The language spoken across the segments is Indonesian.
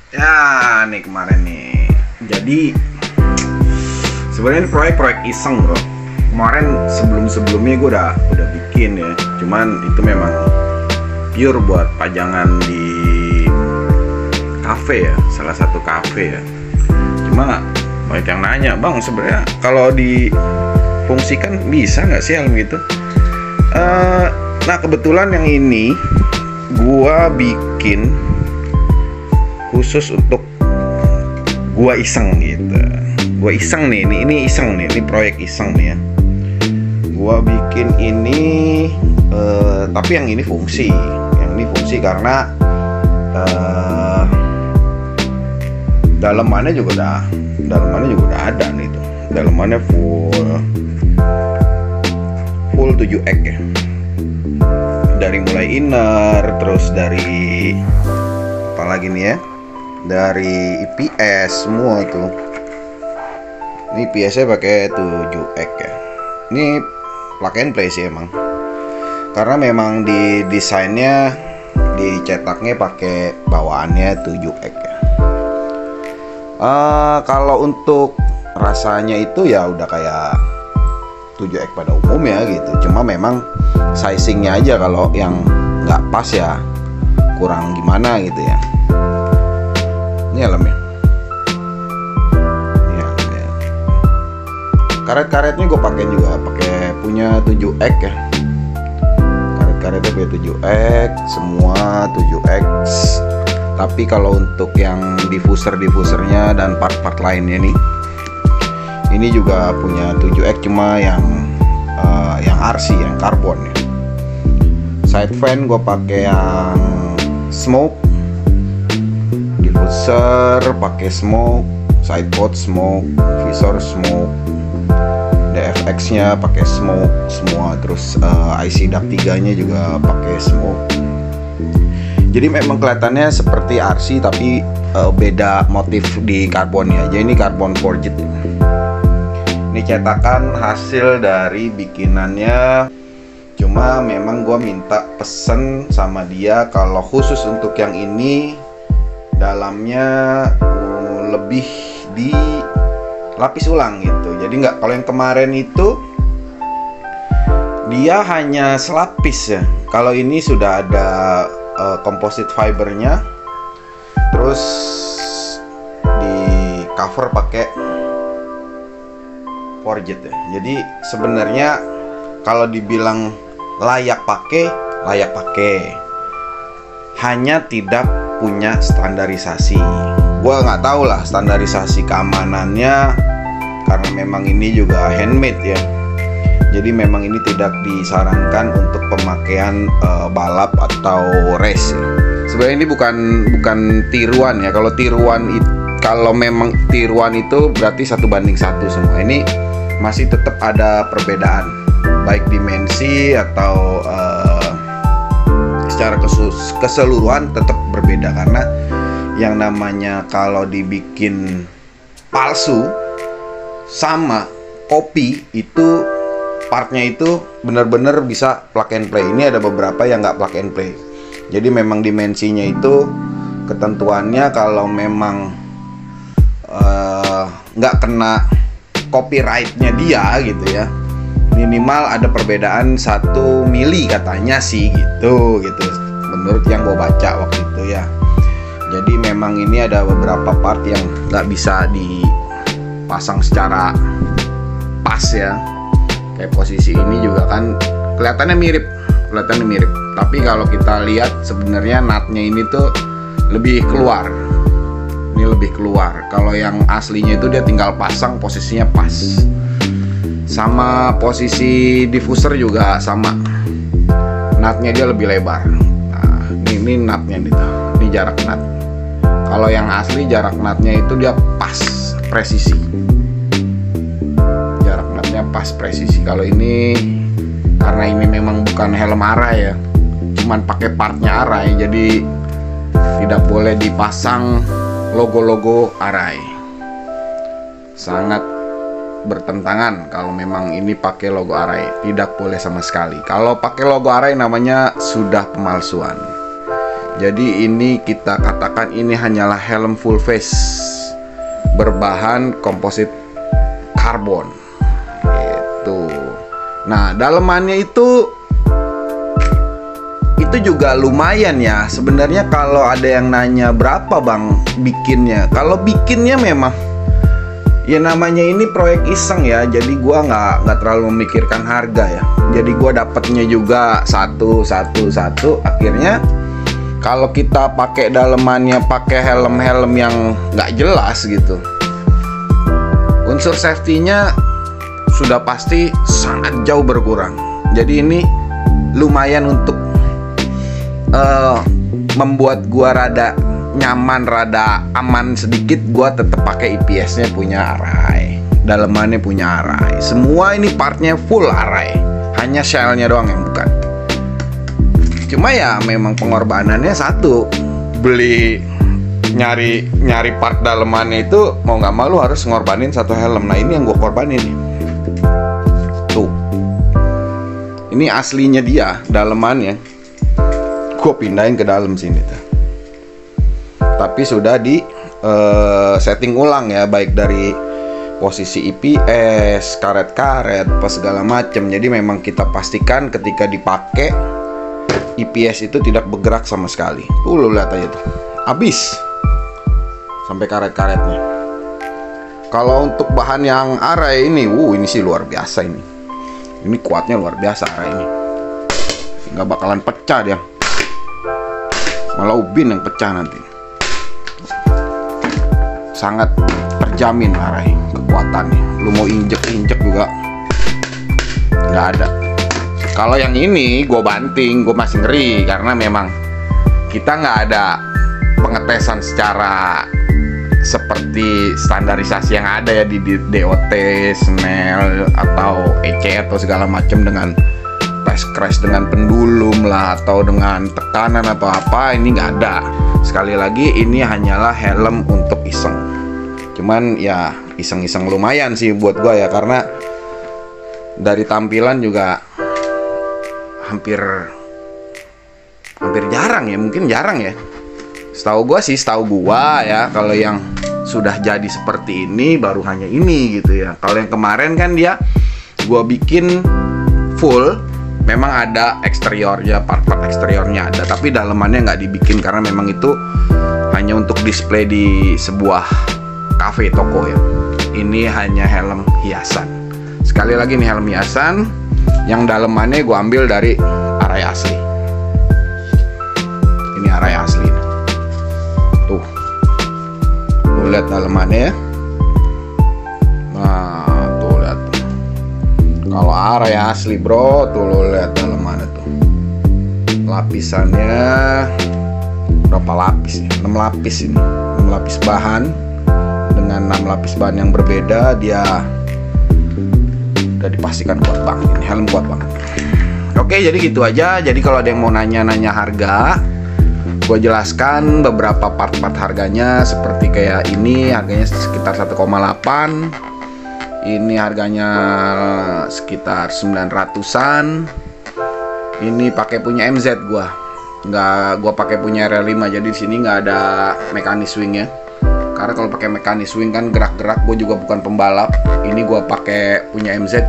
Ya, nih kemarin nih. Jadi sebenarnya ini proyek iseng, bro. Kemarin sebelumnya gue udah bikin ya. Cuman itu memang pure buat pajangan di kafe ya, salah satu kafe ya. Cuma banyak yang nanya, bang, sebenarnya kalau difungsikan bisa nggak sih helm gitu? Nah kebetulan yang ini gua bikin khusus untuk gua iseng gitu. Gua iseng nih, ini iseng nih, ini proyek iseng nih ya. Gua bikin ini, tapi yang ini fungsi karena dalemannya juga udah ada nih tuh. Dalemannya full 7X ya. Dari mulai inner, terus dari apa lagi nih ya? Dari IPS semua itu. Ini IPS-nya pakai 7X ya. Ini plug and play sih emang. Karena memang di desainnya, dicetaknya pakai bawaannya 7X ya. Kalau untuk rasanya itu ya udah kayak 7X pada umumnya gitu. Cuma memang sizingnya aja kalau yang nggak pas ya kurang gimana gitu ya. Ini helmnya. Ini helmnya. Karet-karetnya gue pakai juga, pakai punya 7X ya. Karetnya punya 7X, semua 7X. Tapi kalau untuk yang diffusernya dan part-part lainnya nih, ini juga punya 7X, cuma yang RC, yang karbon ya. Side fan gue pakai yang smoke, diffuser pakai smoke, side pod smoke, visor smoke, DFX nya pakai smoke semua, terus IC DAC 3 nya juga pakai smoke. Jadi memang kelihatannya seperti RC tapi beda motif di karbonnya aja. Ini karbon forged. Ini cetakan hasil dari bikinannya. Cuma memang gue minta pesen sama dia kalau khusus untuk yang ini dalamnya lebih dilapis ulang gitu. Jadi nggak, kalau yang kemarin itu dia hanya selapis ya. Kalau ini sudah ada composite fibernya, terus di cover pakai forged ya. Jadi sebenarnya kalau dibilang layak pakai, hanya tidak punya standarisasi. Gua nggak tahu lah standarisasi keamanannya, karena memang ini juga handmade ya. Jadi memang ini tidak disarankan untuk pemakaian balap atau race ya. Sebenarnya ini bukan tiruan ya. Kalau memang tiruan itu berarti 1:1 semua. Ini masih tetap ada perbedaan, baik dimensi atau secara keseluruhan tetap berbeda. Karena yang namanya kalau dibikin palsu sama kopi itu partnya itu benar-benar bisa plug and play. Ini ada beberapa yang nggak plug and play. Jadi memang dimensinya itu ketentuannya kalau memang nggak kena copyrightnya dia gitu ya, minimal ada perbedaan 1 mili katanya sih gitu menurut yang gue baca waktu itu ya. Jadi memang ini ada beberapa part yang nggak bisa dipasang secara pas ya. Kayak posisi ini juga kan kelihatannya mirip. Tapi kalau kita lihat sebenarnya nutnya ini tuh lebih keluar. Ini lebih keluar. Kalau yang aslinya itu dia tinggal pasang posisinya pas. Sama posisi diffuser juga sama. Nutnya dia lebih lebar. Nah, ini nutnya nih tuh. Ini jarak nut. Kalau yang asli jarak nutnya itu dia pas presisi. Pas presisi. Kalau ini karena ini memang bukan helm Arai ya, cuman pakai partnya Arai, jadi tidak boleh dipasang logo-logo Arai. Sangat bertentangan kalau memang ini pakai logo Arai, tidak boleh sama sekali. Kalau pakai logo Arai namanya sudah pemalsuan. Jadi ini kita katakan ini hanyalah helm full face berbahan komposit karbon gitu. Nah, dalemannya itu juga lumayan ya. Sebenarnya kalau ada yang nanya berapa bang bikinnya, kalau bikinnya memang ya namanya ini proyek iseng ya, jadi gua nggak terlalu memikirkan harga ya. Jadi gua dapatnya juga satu. Akhirnya kalau kita pakai dalemannya pakai helm yang nggak jelas gitu, unsur safety-nya sudah pasti sangat jauh berkurang. Jadi ini lumayan untuk membuat gua rada nyaman, rada aman sedikit. Gua tetap pakai IPS-nya punya Arai, dalemannya punya Arai, semua ini partnya full Arai, hanya shell-nya doang yang bukan. Cuma ya memang pengorbanannya satu, beli nyari part dalemannya itu mau nggak mau lu harus ngorbanin satu helm. Nah ini yang gua korbanin nih. Tuh, ini aslinya dia dalemannya. Gue pindahin ke dalam sini tuh. Tapi sudah di setting ulang ya, baik dari posisi IPS, karet-karet, apa segala macam. Jadi memang kita pastikan ketika dipakai IPS itu tidak bergerak sama sekali. Tuh lo lihat aja tuh, habis sampai karet-karetnya. Kalau untuk bahan yang Arai ini, ini sih luar biasa ini. Ini kuatnya luar biasa Arai ini. Nggak bakalan pecah dia. Malah ubin yang pecah nanti. Sangat terjamin Arai kekuatannya. Lu mau injek juga nggak ada. Kalau yang ini gue banting, gue masih ngeri karena memang kita nggak ada pengetesan secara seperti standarisasi yang ada ya di DOT, Snell atau EC atau segala macam dengan tes crash dengan pendulum lah atau dengan tekanan atau apa. Ini nggak ada. Sekali lagi ini hanyalah helm untuk iseng. Cuman ya iseng-iseng lumayan sih buat gua ya, karena dari tampilan juga hampir jarang ya, mungkin jarang ya. Setahu gua ya kalau yang sudah jadi seperti ini baru hanya ini gitu ya. Kalau yang kemarin kan dia gua bikin full, memang ada eksteriornya, part-part eksteriornya ada, tapi dalemannya nggak dibikin karena memang itu hanya untuk display di sebuah cafe toko ya. Ini hanya helm hiasan. Sekali lagi nih helm hiasan, yang dalemannya gue ambil dari Arai asli. Ini Arai asli. Tuh, lu lihat dalemannya ya. Nah, tuh lihat. Kalau Arai asli bro, tuh lo lihat dalemannya tuh. Lapisannya berapa lapis ya? 6 lapis ini. 6 lapis bahan dengan 6 lapis bahan yang berbeda. Dia udah dipastikan kuat banget. Ini helm kuat banget. Oke, jadi gitu aja. Jadi kalau ada yang mau nanya-nanya harga, gue jelaskan beberapa part-part harganya. Seperti kayak ini harganya sekitar 1,8. Ini harganya sekitar 900-an. Ini pakai punya MZ gua. Gua pakai punya RL5. Jadi di sini nggak ada mekanis swingnya. Karena kalau pakai mekanis swing kan gerak-gerak. Gue juga bukan pembalap. Ini gua pakai punya MZ.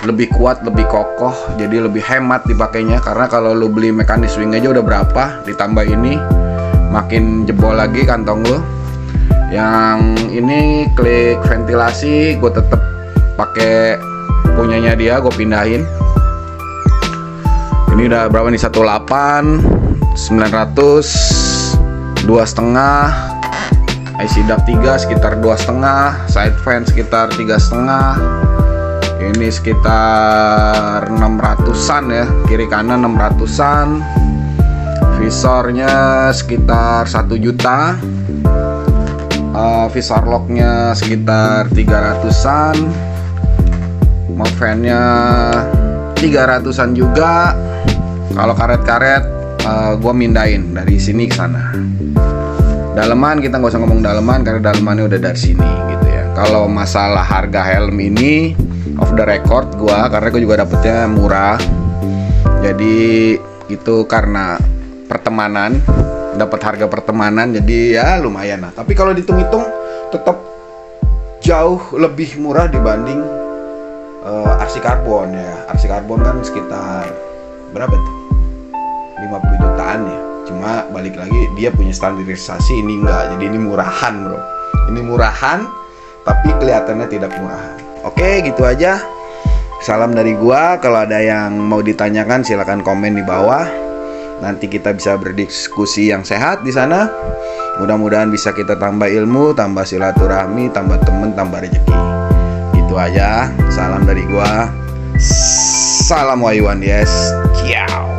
Lebih kuat, lebih kokoh. Jadi lebih hemat dipakainya. Karena kalau lu beli mekanis swing aja udah berapa, ditambah ini makin jebol lagi kantong lu. Yang ini klik ventilasi gue tetap pakai punyanya dia, gue pindahin. Ini udah berapa nih, 18, 900, 2,5, IC DAP 3 sekitar 2,5, side fan sekitar 3,5. Ini sekitar 600-an ya, kiri kanan 600-an. Visornya sekitar 1 juta. Visor locknya sekitar 300-an. Mount fan-nya 300-an juga. Kalau karet-karet gue mindahin dari sini ke sana. Daleman kita nggak usah ngomong daleman karena dalemannya udah dari sini gitu ya. Kalau masalah harga helm ini off the record karena gue juga dapetnya murah. Jadi itu karena pertemanan, dapat harga pertemanan, jadi ya lumayan lah. Tapi kalau dihitung-hitung tetap jauh lebih murah dibanding RC Carbon ya. RC Carbon kan sekitar berapa tuh? 50 jutaan ya. Cuma balik lagi dia punya standarisasi, ini enggak. Jadi ini murahan, bro. Ini murahan tapi kelihatannya tidak murahan. Oke, gitu aja. Salam dari gua. Kalau ada yang mau ditanyakan silakan komen di bawah. Nanti kita bisa berdiskusi yang sehat di sana. Mudah-mudahan bisa kita tambah ilmu, tambah silaturahmi, tambah temen, tambah rezeki. Itu aja. Salam dari gua. Salam Waiwan, yes. Ciao.